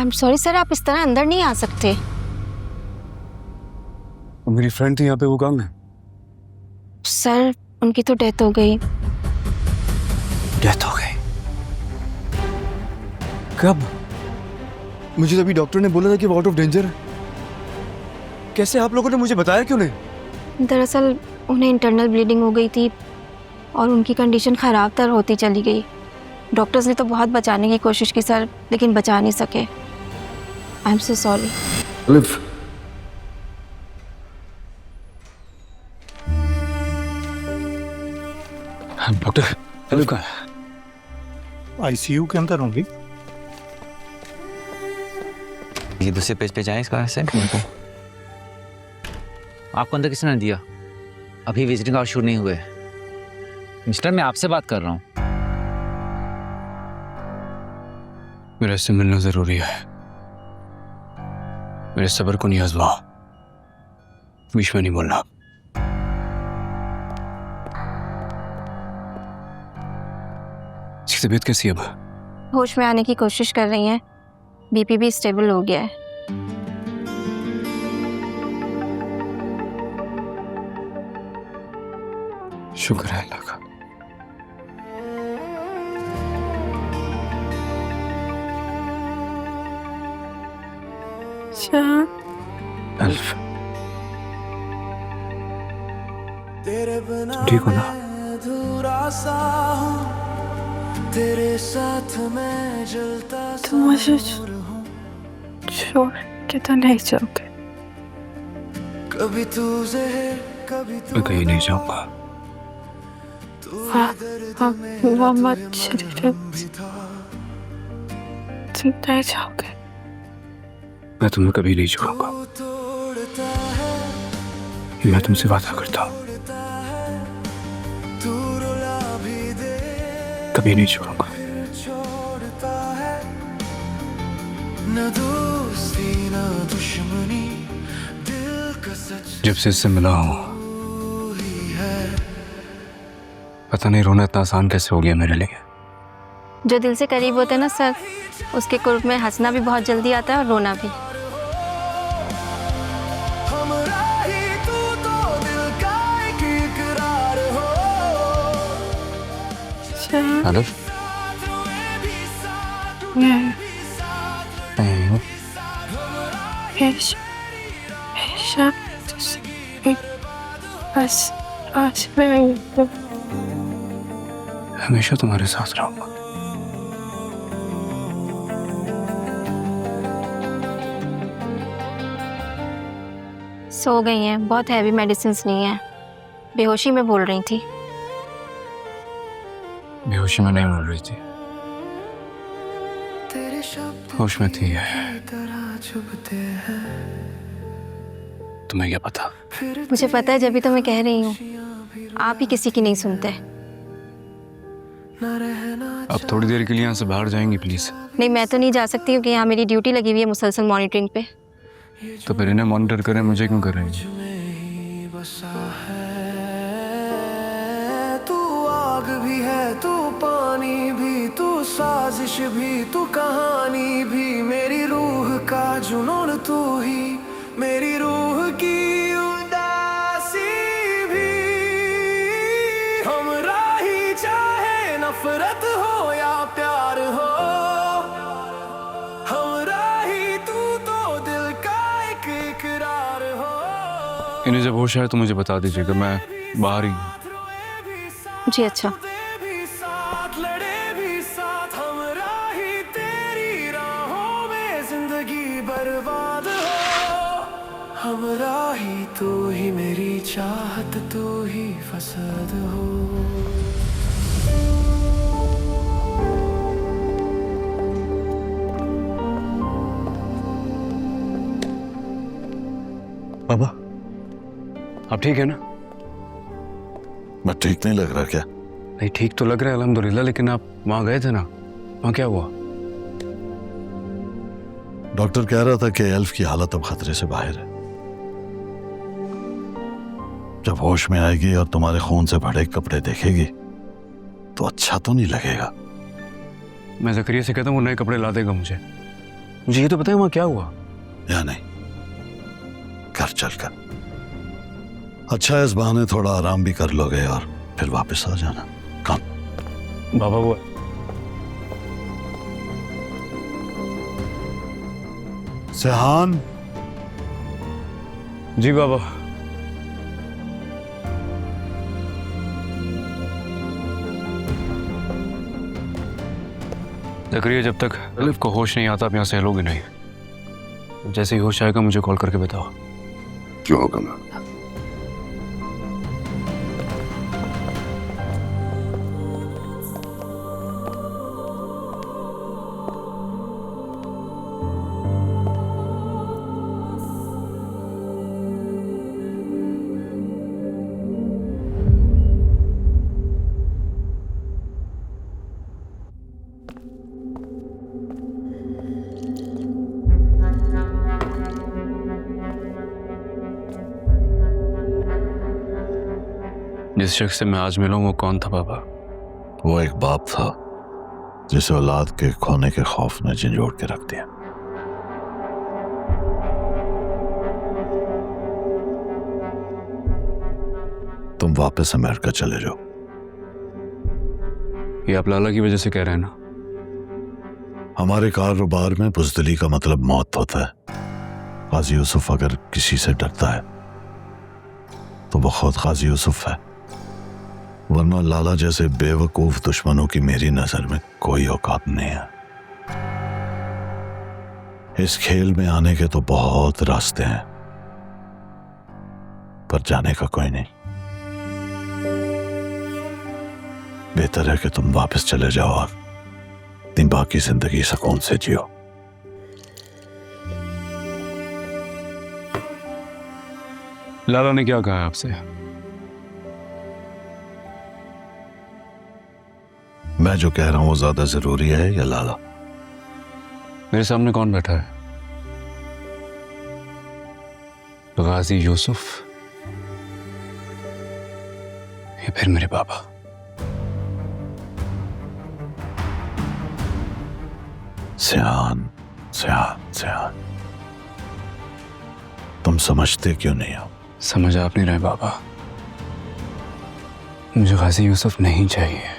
I am sorry sir, आप इस तरह अंदर नहीं आ सकते। मेरी फ्रेंड थी यहाँ पे, वो कहाँ है? सर उनकी तो डेथ हो गई। डेथ हो गई? कब? मुझे तो अभी डॉक्टर ने बोला था कि वो आउट ऑफ डेंजर है। कैसे आप लोगों ने मुझे बताया क्यों नहीं? दरअसल उन्हें इंटरनल ब्लीडिंग हो गई थी और उनकी कंडीशन ख़राब तर होती चली गई। डॉक्टर्स ने तो बहुत बचाने की कोशिश की सर, लेकिन बचा नहीं सके। I am so sorry. Doctor hello, कहाँ? आईसीयू के अंदर होंगी। ये दूसरे पेज पे जाएं इसका से। आपको अंदर किसने दिया? अभी विजिटिंग आवर शुरू नहीं हुए। मिस्टर, मैं आपसे बात कर रहा हूँ। मेरे से मिलना जरूरी है। मेरे सब्र को नहीं आजमाओ। बीच में नहीं बोलना। इसकी तबीयत कैसी है अब? होश में आने की कोशिश कर रही हैं। बीपी भी स्टेबल हो गया है। शुक्र है अल्लाह का। अल्फ, ठीक हो ना? तेरे साथ मैं जलता तुम मुझे छोड़ के तो नहीं जाओगे? कभी तू जहर कभी तू मैं कहीं नहीं जाऊंगा। मोहम्मद शरीफ, तुम नहीं जाओगे? मैं तुम्हें कभी नहीं छोड़ूंगा। मैं तुमसे वादा करता हूँ, कभी नहीं छोड़ूंगा। न दोस्ती न दुश्मनी, दिल का सच जब से इससे मिला हूँ, पता नहीं रोना इतना आसान कैसे हो गया मेरे लिए। जो दिल से करीब होते हैं ना सर, उसके कुर्ब में हंसना भी बहुत जल्दी आता है और रोना भी। हमरा ही तू तो दिल का एक इकरार हो। हेलो, बस आज मैं हमेशा तुम्हारे साथ रहूंगा। सो गई हैं, बहुत हैवी मेडिसिन नहीं है। बेहोशी में बोल रही थी। बेहोशी में नहीं बोल रही थी, तेरे शब्द होश में थी। तरह चुभते हैं। तुम्हें क्या पता? मुझे पता है, जब भी तो मैं कह रही हूँ, आप ही किसी की नहीं सुनते। न रहना अब थोड़ी देर के लिए यहाँ से बाहर जाएंगी प्लीज? नहीं, मैं तो नहीं जा सकती क्योंकि यहाँ मेरी ड्यूटी लगी हुई है मुसलसल मॉनिटरिंग पे। तो फिर इन्हें मॉनिटर करें, मुझे क्यों कर रही है? ही बसा है। तू आग भी है, तू पानी भी, तू साजिश भी, तू कहानी भी, मेरी रूह का जुनून तू ही, मेरी रूह की उदासी भी। हमरा ही चाहे नफरत हो या प्यार हो, हमरा ही तू तो दिल का एक इकरार हो। इन्हें जब होश आए तो मुझे बता दीजिएगा, मैं बाहर ही हूँ। जी अच्छा। लड़े भी साथ, हमरा ही तेरी राहों में जिंदगी बर्बाद हो। हमरा ही तू ही मेरी चाहत, तू ही फसाद हो। बाबा, आप ठीक है ना? मैं ठीक नहीं लग रहा क्या? नहीं, ठीक तो लग रहा है अल्हम्दुलिल्लाह, लेकिन आप वहां गए थे ना, वहां क्या हुआ? डॉक्टर कह रहा था कि एल्फ की हालत अब खतरे से बाहर है। जब होश में आएगी और तुम्हारे खून से भरे कपड़े देखेगी तो अच्छा तो नहीं लगेगा। मैं ज़करिया से कहता हूँ वो नए कपड़े ला देगा मुझे। मुझे ये तो बताइए वहाँ क्या हुआ? या नहीं, घर चलकर। अच्छा है, इस बहाने थोड़ा आराम भी कर लोगे और फिर वापस आ जाना। कम। बाबा वो सेहान, जी बाबा। जकरिया, जब तक अलिफ को होश नहीं आता आप यहाँ से हिलोगे नहीं। जैसे ही होश आएगा मुझे कॉल करके बताओ। जो होगा मैं। जिस शख्स से मैं आज मिला हूं वो कौन था बाबा? वो एक बाप था जिसे औलाद के खोने के खौफ ने झंझोड़ के रख दिया। तुम वापस अमेरिका चले जाओ। ये आप लाला की वजह से कह रहे हैं ना? हमारे कारोबार में बुज़दिली का मतलब मौत होता है। गाजी यूसुफ अगर किसी से डरता है तो वो खुद गाजी यूसुफ है, वरना लाला जैसे बेवकूफ दुश्मनों की मेरी नजर में कोई औकात नहीं है। इस खेल में आने के तो बहुत रास्ते हैं, पर जाने का कोई नहीं। बेहतर है कि तुम वापस चले जाओ और अपनी बाकी जिंदगी सुकून से जियो। लाला ने क्या कहा है आपसे? मैं जो कह रहा हूं वो ज्यादा जरूरी है या लाला? मेरे सामने कौन बैठा है? गाजी यूसुफ या फिर मेरे बाबा? सियान, सियान, सियान, तुम समझते क्यों नहीं हो? समझ आप नहीं रहे बाबा। मुझे गाजी यूसुफ नहीं चाहिए,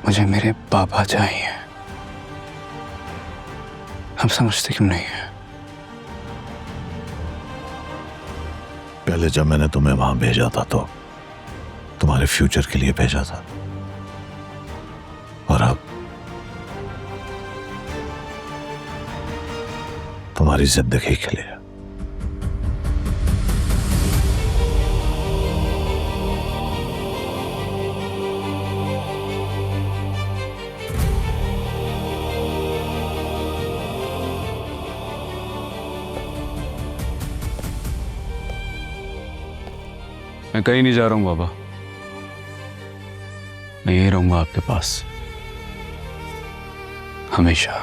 मुझे मेरे बाबा चाहिए। हम समझते क्यों नहीं है? पहले जब मैंने तुम्हें वहां भेजा था तो तुम्हारे फ्यूचर के लिए भेजा था, और अब तुम्हारी जिंदगी के लिए। मैं कहीं नहीं जा रहा हूं बाबा, मैं यहीं रहूंगा आपके पास हमेशा।